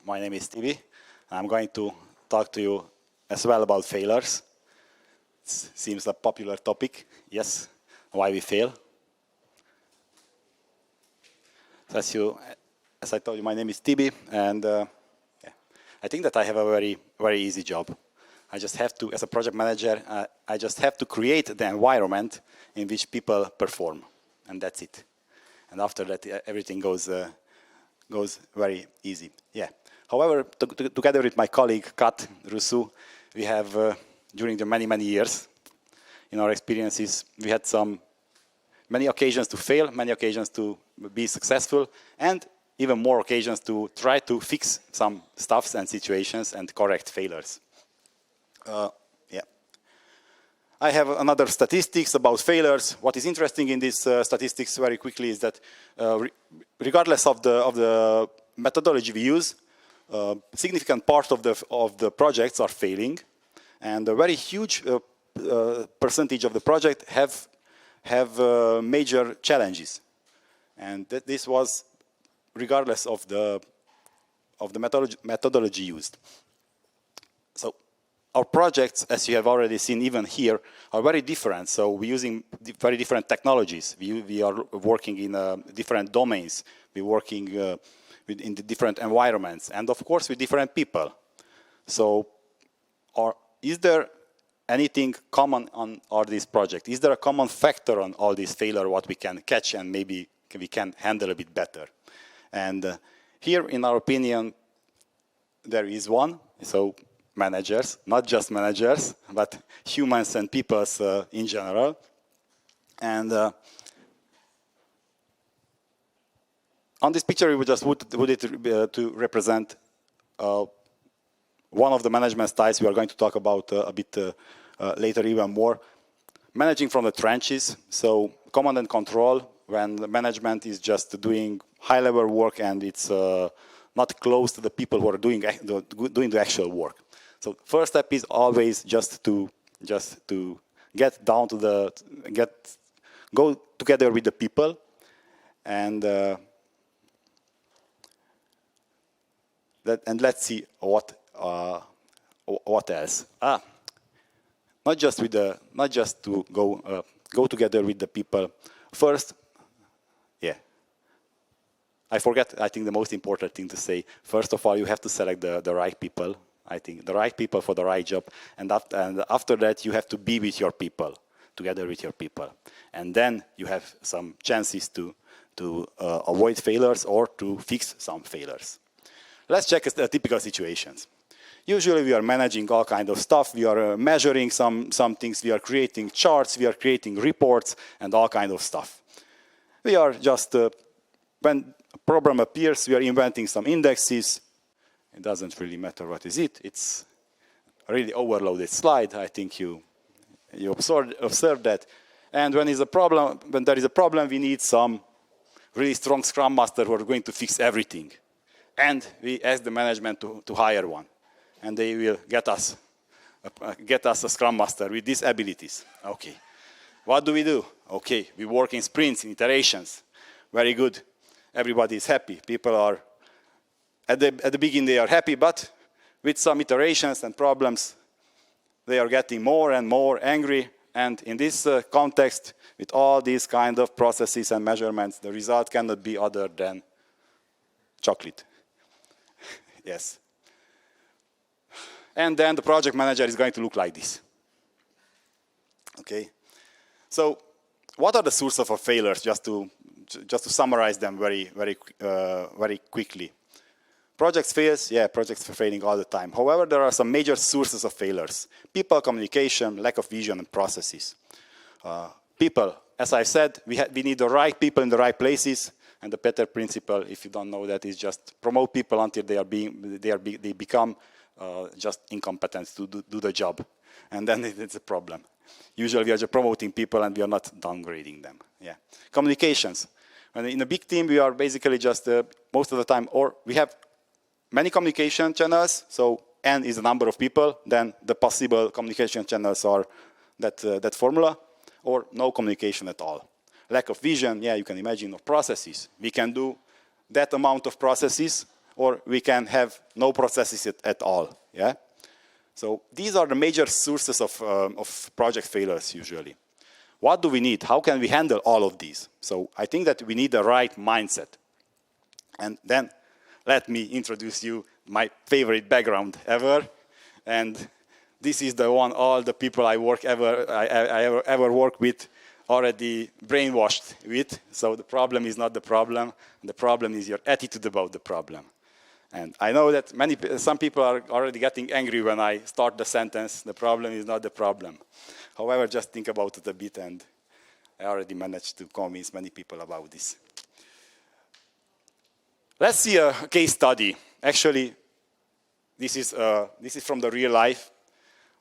My name is Tibi. I'm going to talk to you as well about failures. It seems a popular topic. Yes, why we fail. So as I told you, my name is Tibi, and I think that I have a very easy job. I just have to, as a project manager, I just have to create the environment in which people perform, and that's it. And after that, everything goes very easy. Yeah. However, together with my colleague Kat Rousseau, we have during the many years, in our experiences, we had many occasions to fail, many occasions to be successful, and even more occasions to try to fix some stuffs and situations and correct failures. Yeah. I have another statistics about failures. What is interesting in these statistics very quickly is that regardless of the methodology we use, significant part of the projects are failing, and a very huge percentage of the project have major challenges, and this was regardless of the methodology used. So our projects, as you have already seen even here, are very different. So we're using very different technologies. We are working in different domains. We're working in the different environments, and of course with different people. So is there anything common on all these projects? Is there a common factor on all these failures what we can catch and maybe we can handle a bit better? And here, in our opinion, there is one. So managers, not just managers, but humans and peoples in general. And on this picture, we would just put it to represent one of the management styles we are going to talk about a bit later, even more. Managing from the trenches, so command and control, when the management is just doing high-level work and it's not close to the people who are doing the actual work. So first step is always just to get down to go together with the people, and let's see what else. Not just to go together with the people. First, yeah. I forget. I think the most important thing to say. First of all, you have to select the right people. I think the right people for the right job, and after that, you have to be with your people, together with your people, and then you have some chances to avoid failures or to fix some failures. Let's check the typical situations. Usually we are managing all kinds of stuff. We are measuring some things. We are creating charts. We are creating reports and all kinds of stuff. We are just, when a problem appears, we are inventing some indexes. It doesn't really matter what is it. It's a really overloaded slide. I think you observed that. And when there is a problem, we need some really strong Scrum Master who are going to fix everything. And we ask the management to hire one. And they will get us a Scrum Master with these abilities. Okay. What do? Okay, we work in sprints, in iterations. Very good. Everybody is happy. People are, at the beginning they are happy, but with some iterations and problems, they are getting more and more angry. And in this context, with all these kind of processes and measurements, the result cannot be other than chocolate. Yes. And then the project manager is going to look like this. Okay. So, what are the sources of failures? Just to summarize them very quickly. Projects fail. Yeah, projects are failing all the time. However, there are some major sources of failures: people, communication, lack of vision, and processes. People, as I said, we need the right people in the right places. And the Peter principle, if you don't know that, is just promote people until they become just incompetent to do the job, and then it's a problem. Usually we are just promoting people and we are not downgrading them. Yeah. Communications. And in a big team, we are basically just most of the time, or we have many communication channels. So N is the number of people. Then the possible communication channels are that formula, or no communication at all. Lack of vision. Yeah, you can imagine, of processes. We can do that amount of processes or we can have no processes at all. Yeah. So these are the major sources of project failures usually. What do we need? How can we handle all of these? So I think that we need the right mindset. And then let me introduce you my favorite background ever. And this is the one all the people I ever work with already brainwashed with. So the problem is not the problem. The problem is your attitude about the problem. And I know that some people are already getting angry when I start the sentence, the problem is not the problem. However, just think about it a bit, and I already managed to convince many people about this. Let's see a case study. Actually, this is from the real life.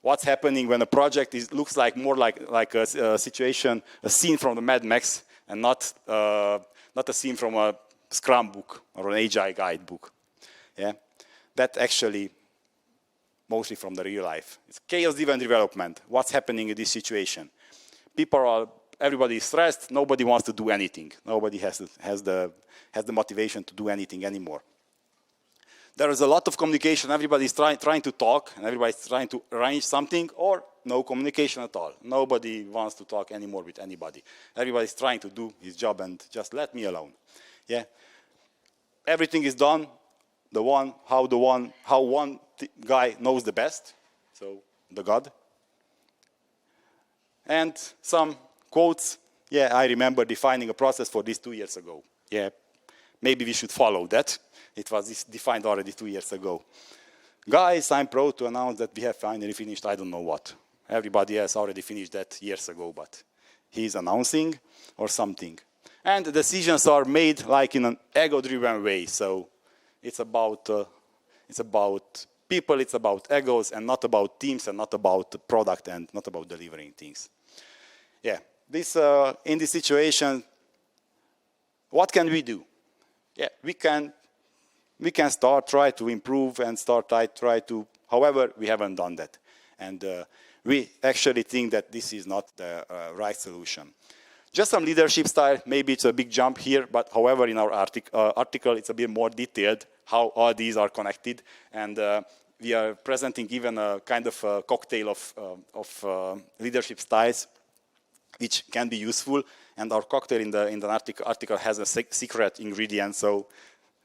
What's happening when a project looks like more like a situation, a scene from the Mad Max, and not a scene from a Scrum book or an Agile guidebook. Yeah, that actually mostly from the real life. It's chaos-driven development. What's happening in this situation? Everybody is stressed. Nobody wants to do anything. Nobody has the motivation to do anything anymore. There is a lot of communication. Everybody is trying to talk, and everybody is trying to arrange something, or no communication at all. Nobody wants to talk anymore with anybody. Everybody is trying to do his job and just let me alone. Yeah, everything is done. How one guy knows the best, so the God. And some quotes. Yeah, I remember defining a process for this 2 years ago. Yeah, maybe we should follow that. It was defined already 2 years ago. Guys, I'm proud to announce that we have finally finished I don't know what. Everybody else already finished that years ago, but he's announcing or something. And the decisions are made like in an ego-driven way, so it's about people, it's about egos, and not about teams, and not about the product, and not about delivering things. Yeah, in this situation, what can we do? Yeah, we can try to improve and try to. However, we haven't done that, and we actually think that this is not the right solution. Just some leadership style. Maybe it's a big jump here, but however, in our article, it's a bit more detailed how all these are connected, and we are presenting even a kind of a cocktail of leadership styles, which can be useful. And our cocktail in the article has a secret ingredient, so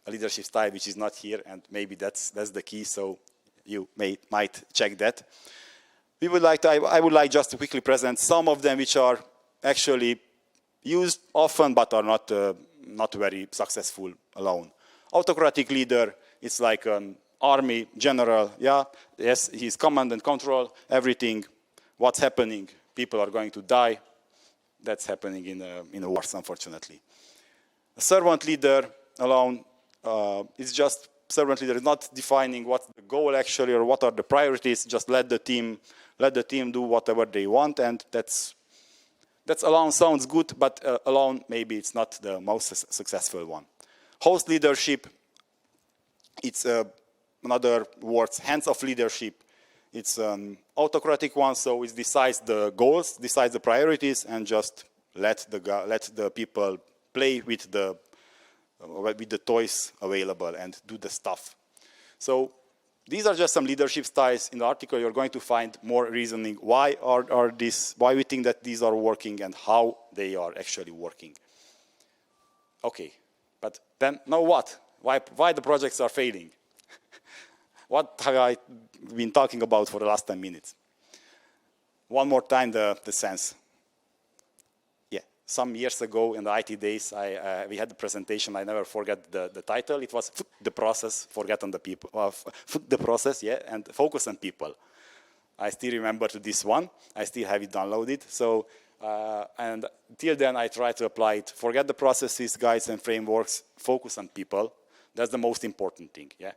a leadership style which is not here, and maybe that's the key. So you might check that. I would like just to quickly present some of them which are actually used often but are not very successful alone. Autocratic leader, it's like an army general. Yeah, yes, he's command and control everything. What's happening? People are going to die. That's happening in a wars, unfortunately. A servant leader alone is just servant leader is not defining what's the goal actually or what are the priorities. Just let the team do whatever they want, and that's alone sounds good, but alone maybe it's not the most successful one. Host leadership, it's in other words, hands-off leadership. It's an autocratic one, so it decides the goals, decides the priorities, and just let the people play with the toys available and do the stuff. So these are just some leadership styles. In the article, you're going to find more reasoning why we think that these are working and how they are actually working. Okay, but then now what? Why the projects are failing? What have I been talking about for the last 10 minutes? One more time, the sense. Yeah, some years ago in the IT days, we had the presentation. I never forget the title. It was the process, forget on the people. The process, yeah, and focus on people. I still remember to this one. I still have it downloaded. So, and till then, I try to apply it. Forget the processes, guides, and frameworks. Focus on people. That's the most important thing. Yeah.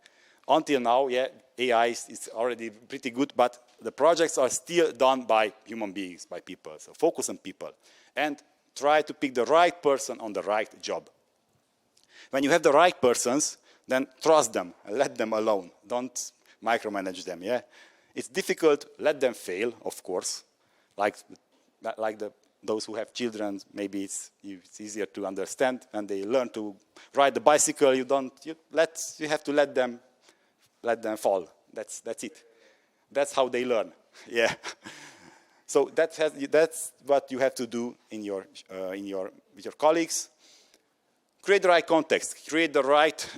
Until now, yeah, AI is already pretty good, but the projects are still done by human beings, by people. So focus on people and try to pick the right person on the right job. When you have the right persons, then trust them and let them alone. Don't micromanage them. Yeah, it's difficult. Let them fail, of course. Like the those who have children, maybe it's easier to understand. When they learn to ride the bicycle, you have to let them fall. That's it. That's how they learn. Yeah. So that's what you have to do with your colleagues. Create the right context. Create the right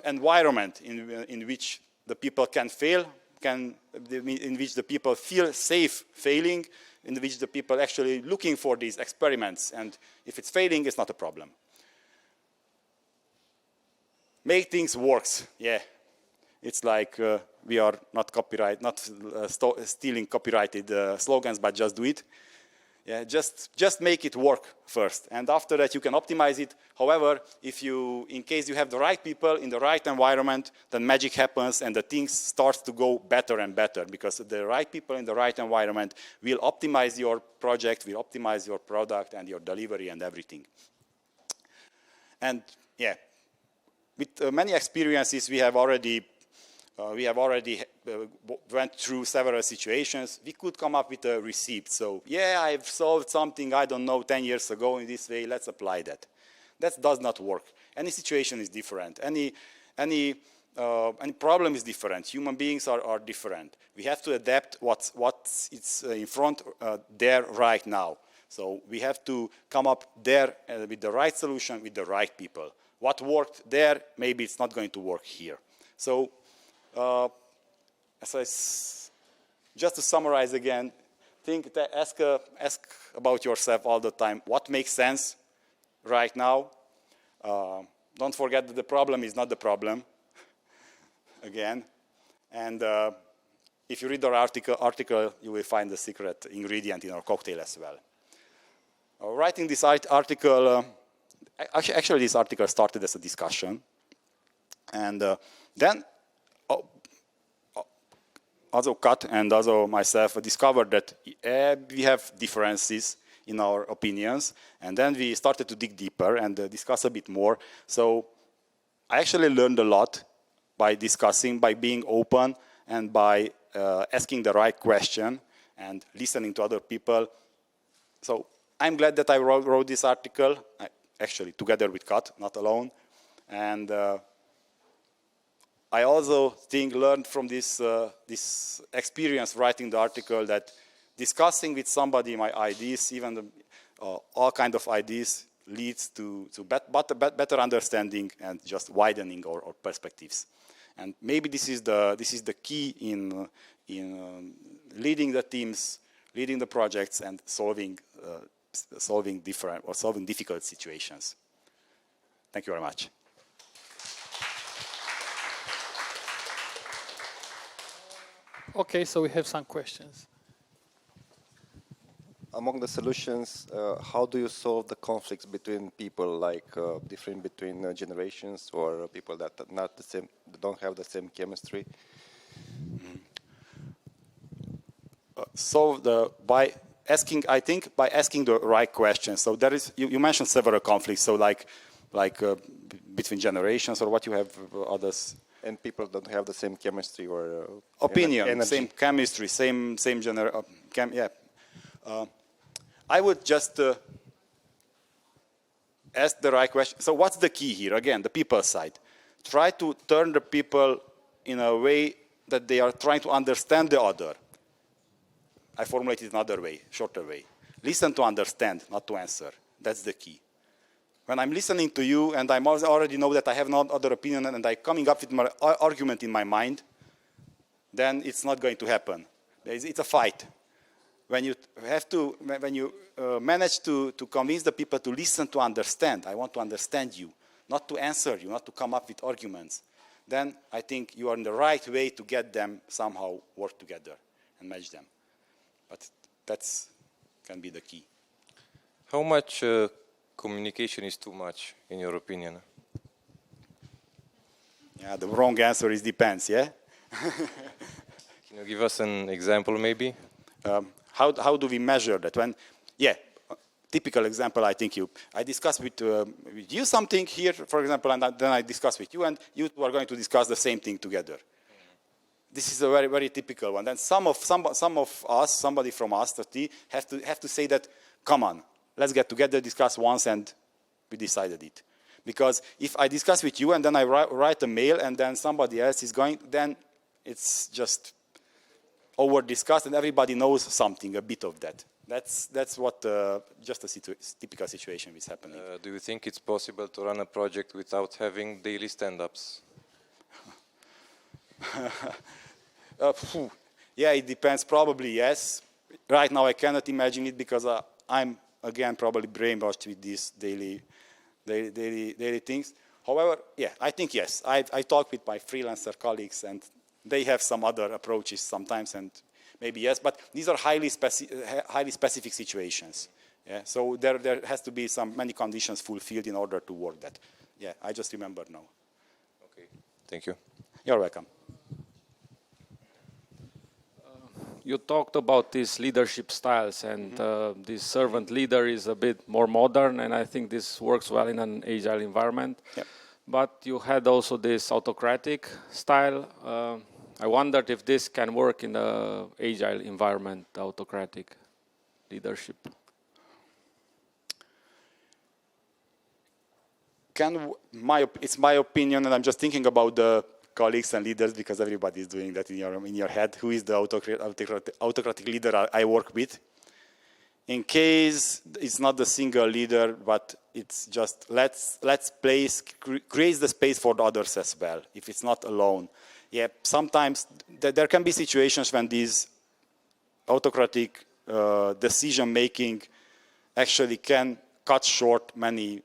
environment in which the people can fail, in which the people feel safe failing, in which the people actually looking for these experiments. And if it's failing, it's not a problem. Make things works. Yeah. It's like we are not stealing copyrighted slogans, but just do it. Yeah, just make it work first, and after that you can optimize it. However, in case you have the right people in the right environment, then magic happens, and the things starts to go better and better, because the right people in the right environment will optimize your project, will optimize your product and your delivery and everything. And yeah, with many experiences we have already went through several situations. We could come up with a receipt. So, yeah, I've solved something, I don't know, 10 years ago in this way, let's apply that. That does not work. Any situation is different. Any problem is different. Human beings are different. We have to adapt what's in front there right now. So we have to come up there with the right solution, with the right people. What worked there, maybe it's not going to work here. So, just to summarize again, ask about yourself all the time. What makes sense right now? Don't forget that the problem is not the problem. Again, and if you read our article, you will find the secret ingredient in our cocktail as well. Writing this article, actually this article started as a discussion, and then. Also Kat and also myself discovered that we have differences in our opinions, and then we started to dig deeper and discuss a bit more. So I actually learned a lot by discussing, by being open, and by asking the right question and listening to other people. So I'm glad that I wrote this article, actually together with Kat, not alone. And I also learned from this experience writing the article that discussing with somebody my ideas, even all kinds of ideas, leads to better understanding and just widening our perspectives. And maybe this is the key in leading the teams, leading the projects, and solving difficult situations. Thank you very much. Okay, so we have some questions. Among the solutions, how do you solve the conflicts between people, like different between generations, or people that are not the same, don't have the same chemistry? By asking the right questions. So there is, you mentioned several conflicts. So like between generations, or what you have others. And people don't have the same chemistry or opinion, energy. Same chemistry, same yeah. I would just ask the right question. So what's the key here? Again, the people side. Try to turn the people in a way that they are trying to understand the other. I formulated another way, shorter way. Listen to understand, not to answer. That's the key. When I'm listening to you and I already know that I have no other opinion and I'm coming up with my argument in my mind, then it's not going to happen. It's a fight. When you manage to convince the people to listen to understand, I want to understand you, not to answer you, not to come up with arguments, then I think you are in the right way to get them somehow work together and match them. But that can be the key. How much communication is too much, in your opinion? Yeah, the wrong answer is depends, yeah? Can you give us an example, maybe? How do we measure that? Typical example, I discuss with you something here, for example, and then I discuss with you, and you two are going to discuss the same thing together. This is a very, very typical one. Then some of us, somebody from us, have to say that come on, let's get together, discuss once, and we decided it. Because if I discuss with you and then I write a mail and then somebody else is going, then it's just over-discussed and everybody knows something, a bit of that. That's what just a typical situation is happening. Do you think it's possible to run a project without having daily stand-ups? Yeah, it depends. Probably yes. Right now I cannot imagine it because I'm again probably brainwashed with these daily things. However, yeah, I think yes. I talk with my freelancer colleagues and they have some other approaches sometimes, and maybe yes. But these are highly specific situations. Yeah, so there has to be many conditions fulfilled in order to work that. Yeah, I just remember now. Okay, thank you. You're welcome. You talked about these leadership styles, and this servant leader is a bit more modern, and I think this works well in an agile environment. Yep. But you had also this autocratic style. I wondered if this can work in the agile environment, the autocratic leadership. It's my opinion, and I'm just thinking about the colleagues and leaders because everybody is doing that in your head. Who is the autocratic leader I work with? In case it's not the single leader, but it's just let's create the space for the others as well. If it's not alone, yeah. Sometimes there can be situations when these autocratic decision making actually can cut short many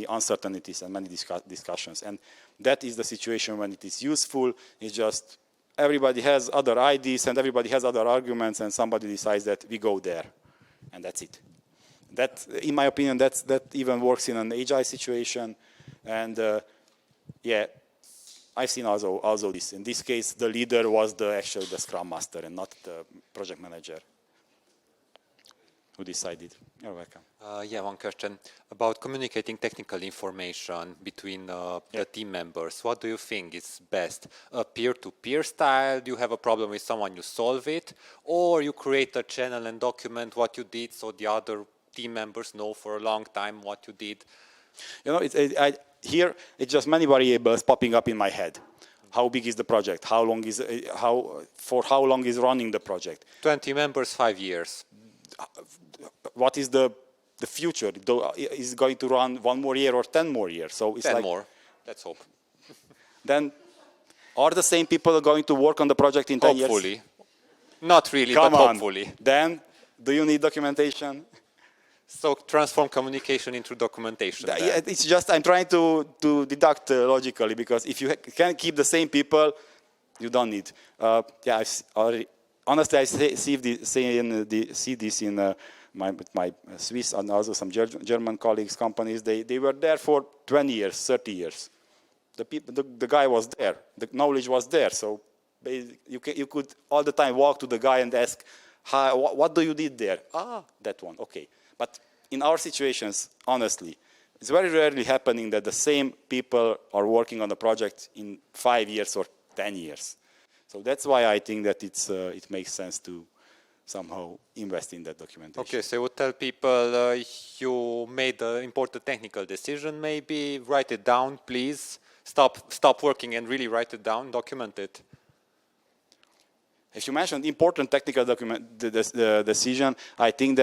uncertainties and many discussions. And that is the situation when it is useful. It's just everybody has other ideas and everybody has other arguments, and somebody decides that we go there, and that's it. That, in my opinion, that even works in an agile situation. And yeah, I've seen also this. In this case, the leader was actually the Scrum Master and not the project manager who decided. You're welcome. Yeah, one question about communicating technical information between the team members. What do you think is best? A peer-to-peer style? Do you have a problem with someone, you solve it? Or you create a channel and document what you did so the other team members know for a long time what you did? You know, here it's just many variables popping up in my head. How big is the project? How long is running the project? 20 members, 5 years. What is the future? Is it going to run 1 more year or 10 more years? So it's 10 like, more. Let's hope. Then, are the same people going to work on the project in 10 years? Hopefully. Not really, Come but on. hopefully. Then, do you need documentation? So transform communication into documentation. Yeah, it's just I'm trying to deduct logically, because if you can keep the same people, you don't need. Yeah, honestly, I see this in my Swiss and also some German colleagues, companies. They were there for 20 years, 30 years. The guy was there. The knowledge was there. So you could all the time walk to the guy and ask, "Hi, what do you did there?" Ah, that one. Okay. But in our situations, honestly, it's very rarely happening that the same people are working on the project in 5 years or 10 years. So that's why I think that it makes sense to somehow invest in that documentation. Okay, so you would tell people you made an important technical decision, maybe write it down, please. Stop working and really write it down, document it. If you mentioned important technical decision, I think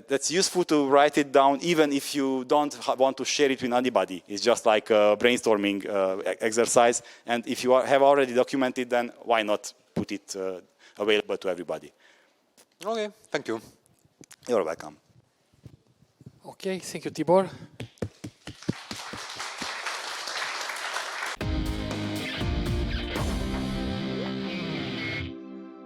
that's useful to write it down, even if you don't want to share it with anybody. It's just like a brainstorming exercise. And if you have already documented, then why not put it available to everybody? Okay, thank you. You're welcome. Okay, thank you, Tibor.